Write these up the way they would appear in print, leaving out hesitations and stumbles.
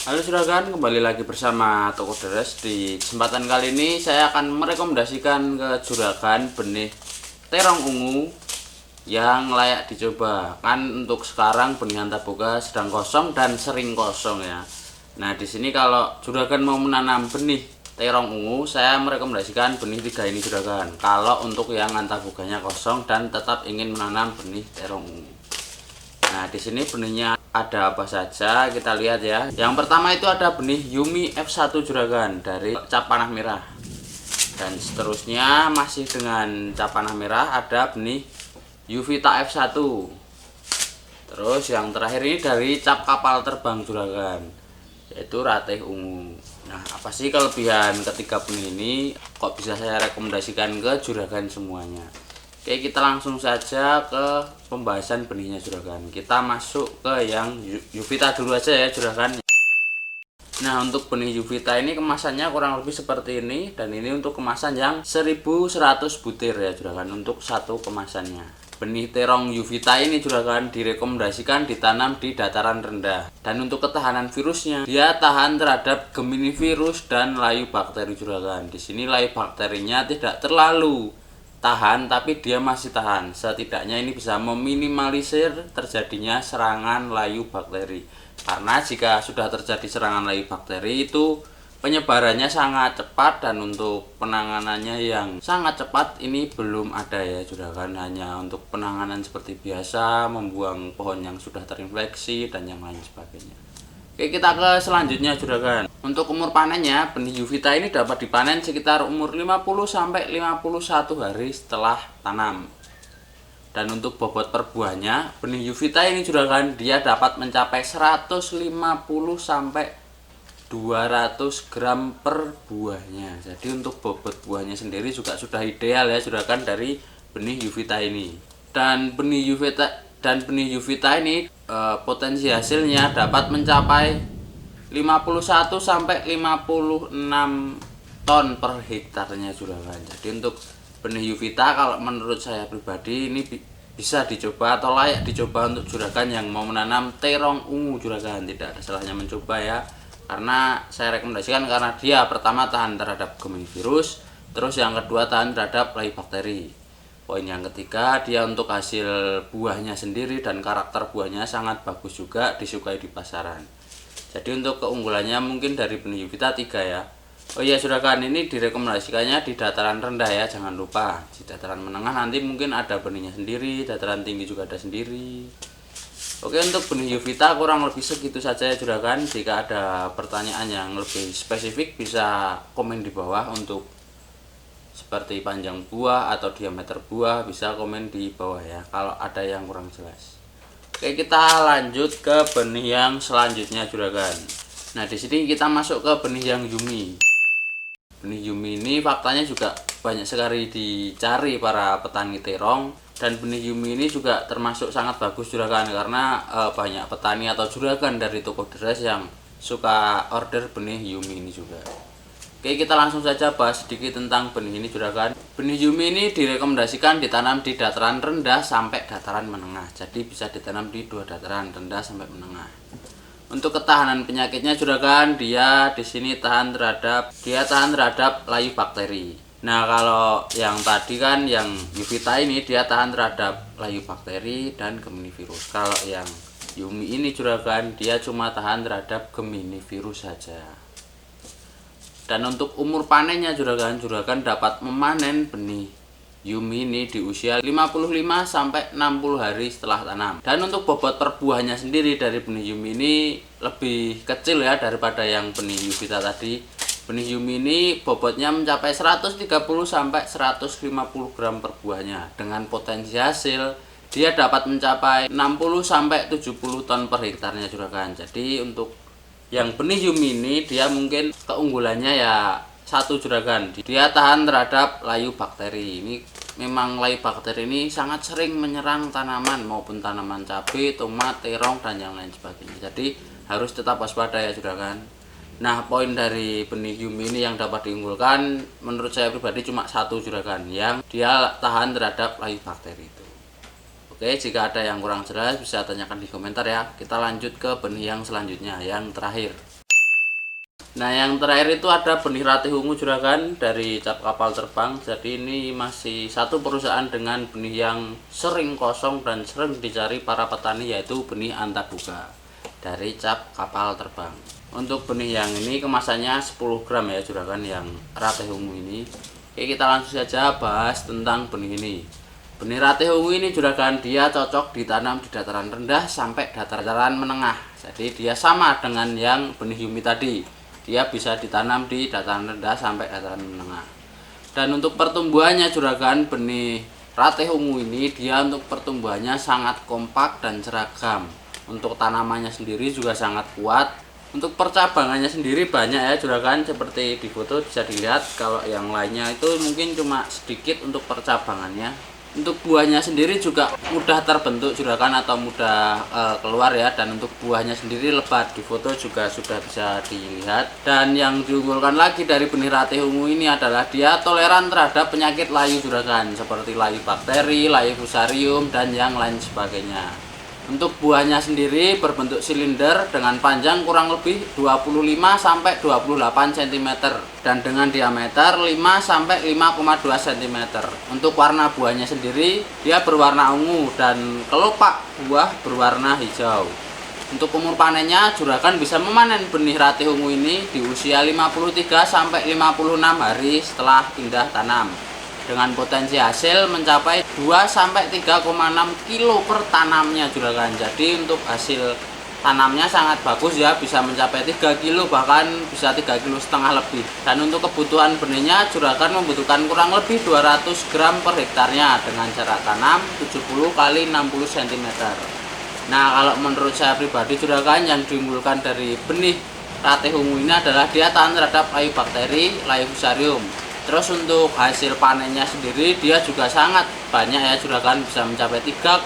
Halo juragan, kembali lagi bersama Toko Deres. Di kesempatan kali ini saya akan merekomendasikan ke juragan benih terong ungu yang layak dicoba. Kan untuk sekarang benih antaboga sedang kosong dan sering kosong ya. Nah, di sini kalau juragan mau menanam benih terong ungu, saya merekomendasikan benih 3 ini juragan. Kalau untuk yang antaboganya kosong dan tetap ingin menanam benih terong ungu. Nah, di sini benihnya ada apa saja, kita lihat ya. Yang pertama itu ada benih Yumi F1 juragan dari cap panah merah. Dan seterusnya masih dengan cap panah merah ada benih Yuvita F1. Terus yang terakhir ini dari cap kapal terbang juragan, yaitu ratih ungu. Nah, apa sih kelebihan ketiga benih ini kok bisa saya rekomendasikan ke juragan semuanya? Oke, kita langsung saja ke pembahasan benihnya juragan. Kita masuk ke yang Yuvita dulu aja ya juragan. Nah, untuk benih Yuvita ini kemasannya kurang lebih seperti ini, dan ini untuk kemasan yang 1100 butir ya juragan, untuk satu kemasannya. Benih terong Yuvita ini juragan direkomendasikan ditanam di dataran rendah, dan untuk ketahanan virusnya dia tahan terhadap Gemini virus dan layu bakteri juragan. Di sini layu bakterinya tidak terlalu tahan, tapi dia masih tahan. Setidaknya ini bisa meminimalisir terjadinya serangan layu bakteri. Karena jika sudah terjadi serangan layu bakteri itu penyebarannya sangat cepat, dan untuk penanganannya yang sangat cepat ini belum ada ya juragan. Hanya untuk penanganan seperti biasa, membuang pohon yang sudah terinfeksi dan yang lain sebagainya. Oke, kita ke selanjutnya juragan. Untuk umur panennya, benih Yuvita ini dapat dipanen sekitar umur 50-51 hari setelah tanam. Dan untuk bobot per buahnya, benih Yuvita ini juragan dia dapat mencapai 150-200 gram per buahnya. Jadi untuk bobot buahnya sendiri juga sudah ideal ya juragan dari benih Yuvita ini. Dan benih Yuvita ini potensi hasilnya dapat mencapai 51-56 ton per hektarnya juragan. Jadi untuk benih Yuvita kalau menurut saya pribadi ini bisa dicoba atau layak dicoba untuk juragan yang mau menanam terong ungu juragan. Tidak ada salahnya mencoba ya, karena saya rekomendasikan karena dia pertama tahan terhadap Gemini virus, terus yang kedua tahan terhadap layu bakteri. Poin yang ketiga, dia untuk hasil buahnya sendiri dan karakter buahnya sangat bagus juga, disukai di pasaran. Jadi untuk keunggulannya mungkin dari benih Yuvita 3 ya. Oh iya juragan, ini direkomendasikannya di dataran rendah ya, jangan lupa. Di dataran menengah nanti mungkin ada benihnya sendiri, dataran tinggi juga ada sendiri. Oke, untuk benih Yuvita kurang lebih segitu saja ya juragan. Jika ada pertanyaan yang lebih spesifik bisa komen di bawah. Untuk seperti panjang buah atau diameter buah bisa komen di bawah ya kalau ada yang kurang jelas. Oke, kita lanjut ke benih yang selanjutnya juragan. Nah, di sini kita masuk ke benih yang Yumi. Benih Yumi ini faktanya juga banyak sekali dicari para petani terong, dan benih Yumi ini juga termasuk sangat bagus juragan karena banyak petani atau juragan dari Toko Deres yang suka order benih Yumi ini juga. Oke, kita langsung saja bahas sedikit tentang benih ini juragan. Benih Yumi ini direkomendasikan ditanam di dataran rendah sampai dataran menengah. Jadi bisa ditanam di dua dataran, rendah sampai menengah. Untuk ketahanan penyakitnya juragan, dia di sini tahan terhadap layu bakteri. Nah, kalau yang tadi kan yang Yuvita ini dia tahan terhadap layu bakteri dan Gemini virus. Kalau yang Yumi ini juragan dia cuma tahan terhadap Gemini virus saja. Dan untuk umur panennya juragan dapat memanen benih Yumi ini di usia 55-60 hari setelah tanam. Dan untuk bobot per buahnya sendiri dari benih Yumi ini lebih kecil ya daripada yang benih Yuvita tadi. Benih Yumi ini bobotnya mencapai 130-150 gram per buahnya. Dengan potensi hasil dia dapat mencapai 60-70 ton per hektarnya juragan. Jadi untuk yang benih Yumi ini dia mungkin keunggulannya ya satu juragan, dia tahan terhadap layu bakteri. Ini memang layu bakteri ini sangat sering menyerang tanaman maupun tanaman cabai, tomat, terong dan yang lain sebagainya. Jadi harus tetap waspada ya juragan. Nah, poin dari benih Yumi ini yang dapat diunggulkan menurut saya pribadi cuma satu juragan, yang dia tahan terhadap layu bakteri itu. Oke, jika ada yang kurang jelas bisa tanyakan di komentar ya. Kita lanjut ke benih yang selanjutnya, yang terakhir. Nah yang terakhir itu ada benih ratih ungu juragan dari cap kapal terbang. Jadi ini masih satu perusahaan dengan benih yang sering kosong dan sering dicari para petani, yaitu benih antaboga dari cap kapal terbang. Untuk benih yang ini kemasannya 10 gram ya juragan, yang ratih ungu ini. Oke, kita langsung saja bahas tentang benih ini. Benih ratih ungu ini juragan, dia cocok ditanam di dataran rendah sampai dataran menengah. Jadi dia sama dengan yang benih Yumi tadi, dia bisa ditanam di dataran rendah sampai dataran menengah. Dan untuk pertumbuhannya juragan, benih ratih ungu ini dia untuk pertumbuhannya sangat kompak dan seragam. Untuk tanamannya sendiri juga sangat kuat. Untuk percabangannya sendiri banyak ya juragan, seperti di foto bisa dilihat. Kalau yang lainnya itu mungkin cuma sedikit untuk percabangannya. Untuk buahnya sendiri juga mudah terbentuk juragan, atau mudah keluar ya. Dan untuk buahnya sendiri lebat, di foto juga sudah bisa dilihat. Dan yang diunggulkan lagi dari benih ratih ungu ini adalah dia toleran terhadap penyakit layu juragan, seperti layu bakteri, layu fusarium, dan yang lain sebagainya. Untuk buahnya sendiri berbentuk silinder dengan panjang kurang lebih 25 sampai 28 cm dan dengan diameter 5 sampai 5,2 cm. Untuk warna buahnya sendiri dia berwarna ungu dan kelopak buah berwarna hijau. Untuk umur panennya juragan bisa memanen benih ratih ungu ini di usia 53 sampai 56 hari setelah pindah tanam, dengan potensi hasil mencapai 2 sampai 3,6 kilo per tanamnya juragan. Jadi untuk hasil tanamnya sangat bagus ya, bisa mencapai 3 kilo, bahkan bisa 3,5 kilo lebih. Dan untuk kebutuhan benihnya juragan membutuhkan kurang lebih 200 gram per hektarnya dengan jarak tanam 70 kali 60 cm. Nah kalau menurut saya pribadi juragan, yang diunggulkan dari benih ratih ungu ini adalah dia tahan terhadap layu bakteri, layu fusarium. Terus untuk hasil panennya sendiri dia juga sangat banyak ya juragan, bisa mencapai 3,5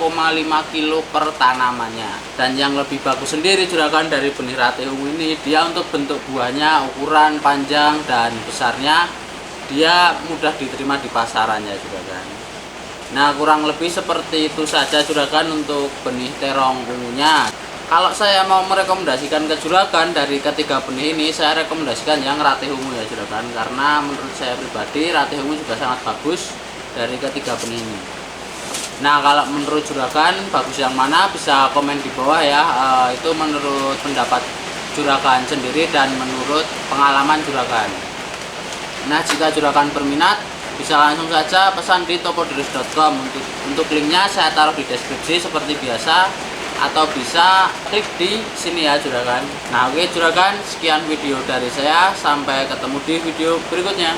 kilo per tanamannya. Dan yang lebih bagus sendiri juragan dari benih ratih ungu ini, dia untuk bentuk buahnya, ukuran panjang dan besarnya dia mudah diterima di pasarannya juragan. Nah kurang lebih seperti itu saja juragan untuk benih terong ungunya. Kalau saya mau merekomendasikan ke juragan dari ketiga benih ini, saya rekomendasikan yang ratih ungu ya juragan, karena menurut saya pribadi ratih ungu juga sangat bagus dari ketiga benih ini. Nah kalau menurut juragan bagus yang mana, bisa komen di bawah ya. Itu menurut pendapat juragan sendiri dan menurut pengalaman juragan. Nah jika juragan berminat, bisa langsung saja pesan di tokoderis.com. Untuk linknya saya taruh di deskripsi seperti biasa, atau bisa klik di sini ya juragan. Nah oke juragan, sekian video dari saya, sampai ketemu di video berikutnya.